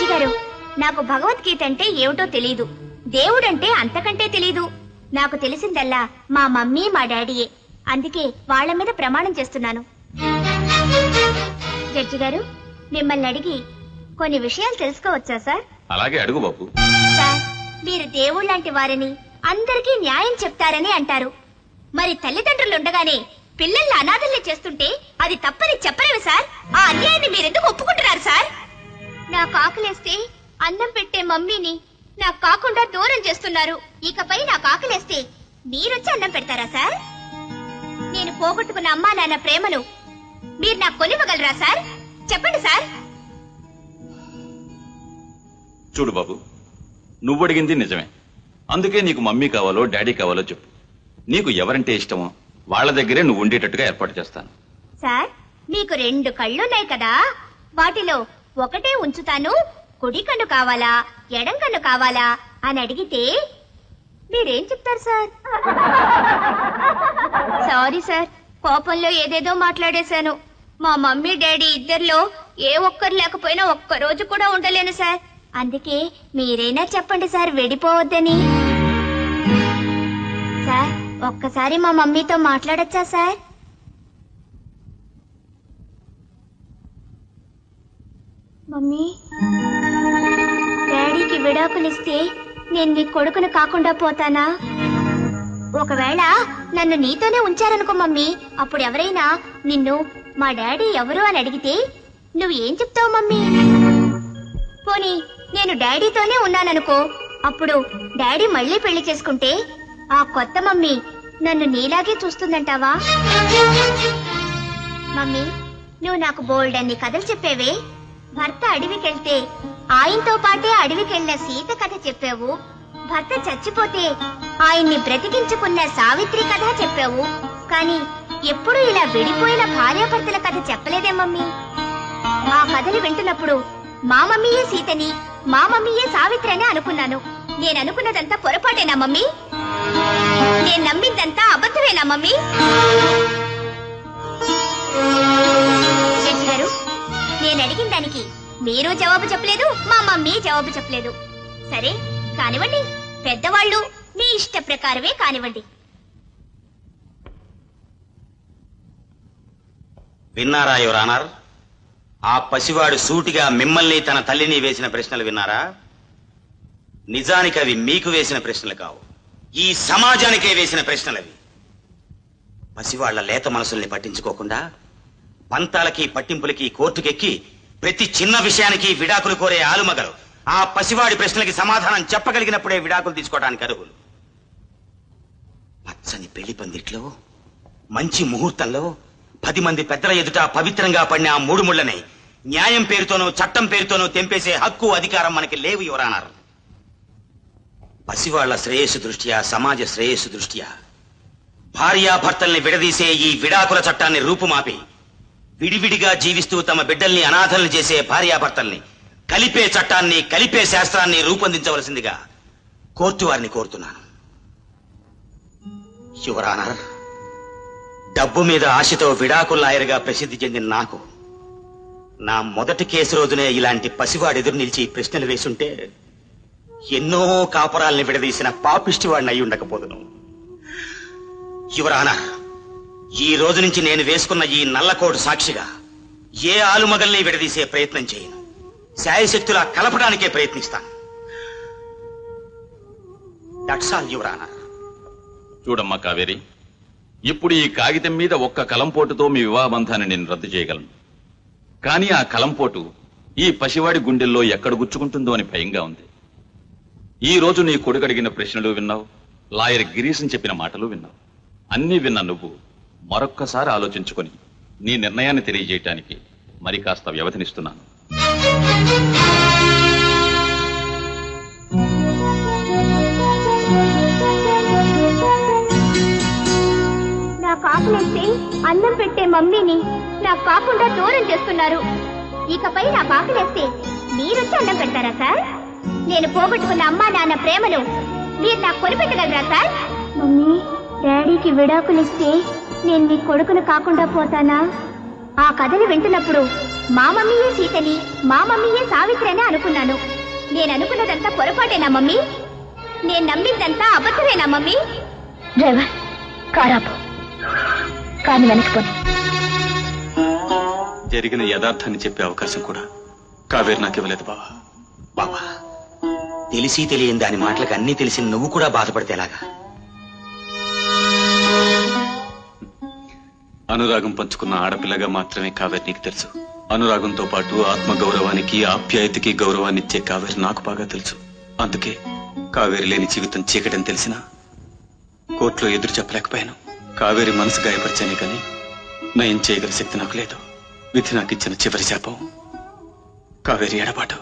Judge గారు, నాకు భగవద్గీత అంటే ఏమిటో తెలీదు, దేవుడంటే అంతకంటే తెలీదు. నాకు తెలిసిందల్లా మా మమ్మీ మా డాడీయే. అందుకే వాళ్ళ మీద ప్రమాణం చేస్తున్నాను. జడ్జి గారు, మిమ్మల్ని అడిగి కొన్ని విషయాలు తెలుసుకోవచ్చా సార్? అలాగే అడుగు బాబు. సార్, మీరు దేవుళ్ళంటి వారని, అందరికీ న్యాయం చెప్తారని అంటారు. మరి తల్లిదండ్రులు ఉండగానే పిల్లల్ని అనాథల్ని చేస్తుంటే అది తప్పని చెప్పలేవు సార్. ఆ అన్యాయాన్ని మీరెందుకు ఒప్పుకుంటున్నారు సార్? నాకు ఆకలేస్తే అన్నం పెట్టే మమ్మీని నాకు కాకుండా దూరం చేస్తున్నారు. ఇకపై నాకు ఆకలేస్తే మీరొచ్చి అన్నం పెడతారా సార్? నేను పోగొట్టుకున్న అమ్మా నాన్న ప్రేమను మీరు నాకు కొనివ్వగలరా సార్? చెప్పండి సార్. చూడు బాబు, నువ్వు అడిగింది నిజమే. అందుకే నీకు మమ్మీ కావాలో డాడీ కావాలో చెప్పు. నీకు ఎవరంటే ఇష్టమో వాళ్ళ దగ్గరే నువ్వు ఉండేటట్టుగా ఏర్పాటు చేస్తాను. సార్, మీకు 2 కళ్ళున్నాయి కదా, వాటిలో ఒకటే ఉంచుతాను. కుడి కన్ను కావాలా ఎడం కన్ను కావాలా అని అడిగితే మీరేం చెప్తారు సార్? సారీ సార్, కోపంలో ఏదేదో మాట్లాడేశాను. మా మమ్మీ డాడీ ఇద్దరిలో ఏ ఒక్కరు లేకపోయినా ఒక్క రోజు కూడా ఉండలేను సార్. అందుకే మీరైనా చెప్పండి సార్, వెడిపోవద్దని. సార్, ఒక్కసారి మా మమ్మీతో మాట్లాడొచ్చా సార్? మమ్మీ, డాడీకి విడాకులిస్తే నేను నీ కొడుకును కాకుండా పోతానా? ఒకవేళ నన్ను నీతోనే ఉంచారనుకో మమ్మీ, అప్పుడు ఎవరైనా నిన్ను మా డాడీ ఎవరు అని అడిగితే నువ్వు ఏం చెప్తావు మమ్మీ? పోనీ నేను డాడీతోనే ఉన్నాననుకో, అప్పుడు డాడీ మళ్ళీ పెళ్లి చేసుకుంటే ఆ కొత్త మమ్మీ నన్ను నీలాగే చూస్తుందంటావా? మమ్మీ, నువ్వు నాకు బోల్డన్ని కథలు చెప్పేవే. భర్త అడవికెళ్తే ఆయనతో పాటే అడవికెళ్లిన సీత కథ చెప్పావు. భర్త చచ్చిపోతే ఆయన్ని బ్రతికించుకున్న సావిత్రి కథ చెప్పావు. కానీ ఎప్పుడు ఇలా విడిపోయిన భార్యాభర్తల కథ చెప్పలేదే మమ్మీ. ఆ కథలు వింటున్నప్పుడు మా మమ్మీయే సీతని, మా మమ్మీయే సావిత్రి అని అనుకున్నాను. నేను అనుకున్నదంతా పొరపాటేనా మమ్మీ? నేను నమ్మిందంతా అబద్ధమేనా మమ్మీ? జడ్జి గారు, నేను అడిగిన దానికి మీరు జవాబు చెప్పలేదు, మా మమ్మీ జవాబు చెప్పలేదు. సరే కానివ్వండి, పెద్దవాళ్ళు మీ ఇష్ట ప్రకారమే కానివ్వండి. విన్నారా యువర్ ఆనర్? ఆ పసివాడు సూటిగా మిమ్మల్ని తన తల్లిని వేసిన ప్రశ్నలు విన్నారా? నిజానికి అవి మీకు వేసిన ప్రశ్నలు కావు, ఈ సమాజానికే వేసిన ప్రశ్నలవి. పసివాళ్ల లేత మనసుల్ని పట్టించుకోకుండా పంతాలకి పట్టింపులకి కోర్టుకెక్కి ప్రతి చిన్న విషయానికి విడాకులు కోరే ఆలుమగలు ఆ పసివాడి ప్రశ్నలకి సమాధానం చెప్పగలిగినప్పుడే విడాకులు తీసుకోవడానికి అర్హులు. పచ్చని పెళ్లి పందిట్లో మంచి ముహూర్తంలో 10 మంది పెద్దల ఎదుట పవిత్రంగా పడిన ఆ 3 ముళ్లని న్యాయం పేరుతోనూ చట్టం పేరుతోనూ తెంపేసే హక్కు అధికారం మనకి లేవు యువరానర్. పసివాళ్ల శ్రేయస్సు దృష్ట్యా, సమాజ శ్రేయస్సు దృష్ట్యా భార్యాభర్తల్ని విడదీసే ఈ విడాకుల చట్టాన్ని రూపుమాపి విడివిడిగా జీవిస్తూ తమ బిడ్డల్ని అనాథల్ని చేసే భార్యాభర్తల్ని కలిపే చట్టాన్ని, కలిపే శాస్త్రాన్ని రూపొందించవలసిందిగా కోర్టు వారిని కోరుతున్నాను. యువరానర్, డబ్బు మీద ఆశతో విడాకుల లాయర్గా ప్రసిద్ధి చెందిన నాకు నా మొదటి కేసు రోజునే ఇలాంటి పసివాడు ఎదురు నిలిచి ప్రశ్నలు వేసుంటే ఎన్నో కాపురాల్ని విడదీసిన పాపిష్టి వాడిని అయి ఉండకపోదును. యువరానర్, ఈ రోజు నుంచి నేను వేసుకున్న ఈ నల్లకోటు సాక్షిగా ఏ ఆలుమగల్ని విడదీసే ప్రయత్నం చేయను. శాయశక్తులా కలపడానికే ప్రయత్నిస్తాను. That's all your honour. చూడమ్మా కావేరి, ఇప్పుడు ఈ కాగితం మీద ఒక్క కలంపోటుతో మీ వివాహ బంధాన్ని నేను రద్దు చేయగలను. కానీ ఆ కలంపోటు ఈ పసివాడి గుండెల్లో ఎక్కడ గుచ్చుకుంటుందో అని భయంగా ఉంది. ఈ రోజు నీ కొడుకు అడిగిన ప్రశ్నలు విన్నావు, లాయర్ గిరీశం చెప్పిన మాటలు విన్నావు. అన్నీ విన్న నువ్వు మరొక్కసారి ఆలోచించుకొని నీ నిర్ణయాన్ని తెలియజేయటానికి మరి కాస్త వ్యవధినిస్తున్నాను. నాకు ఆకలిస్తే అన్నం పెట్టే మమ్మీని నాకు కాకుండా దూరం చేస్తున్నారు. ఇకపై నాకు ఆకలిస్తే మీరొచ్చి అన్నం పెడతారా సార్? నేను పోగొట్టుకున్న అమ్మా నాన్న ప్రేమను మీరు నాకు కొనిపెట్టగలరా సార్? మమ్మీ, డాడీకి విడాకులిస్తే నేను నీ కొడుకును కాకుండా పోతానా? ఆ కథలు వింటున్నప్పుడు మా మమ్మీయే సీతని, మా మమ్మీయే సావిత్రి అని అనుకున్నాను. నేను అనుకున్నదంతా పొరపాటేనా మమ్మీ? నేను నమ్మిందంతా అబద్ధమేనా మమ్మీ? డ్రైవర్, కారాపు. కాని వెనక్కిపోని. జరిగిన యథార్థాన్ని చెప్పే అవకాశం కూడా కావేరి నాకు ఇవ్వలేదు బావా. బాబా, తెలిసి తెలియని దాని మాటలకు అన్నీ తెలిసి నువ్వు కూడా బాధపడితే ఎలాగా? అనురాగం పంచుకున్న ఆడపిల్లగా మాత్రమే కావేరి నీకు తెలుసు. అనురాగంతో పాటు ఆత్మ గౌరవానికి, ఆప్యాయతకి గౌరవాన్ని ఇచ్చే కావేరి నాకు బాగా తెలుసు. అందుకే కావేరి లేని జీవితం చీకటని తెలిసినా కోర్టులో ఎదురు చెప్పలేకపోయాను. కావేరి మనసు గాయపరిచానే కానీ నయం చేయగల శక్తి నాకు లేదు. విధి నాకు ఇచ్చిన చివరి శాపం కావేరి ఎడబాటు.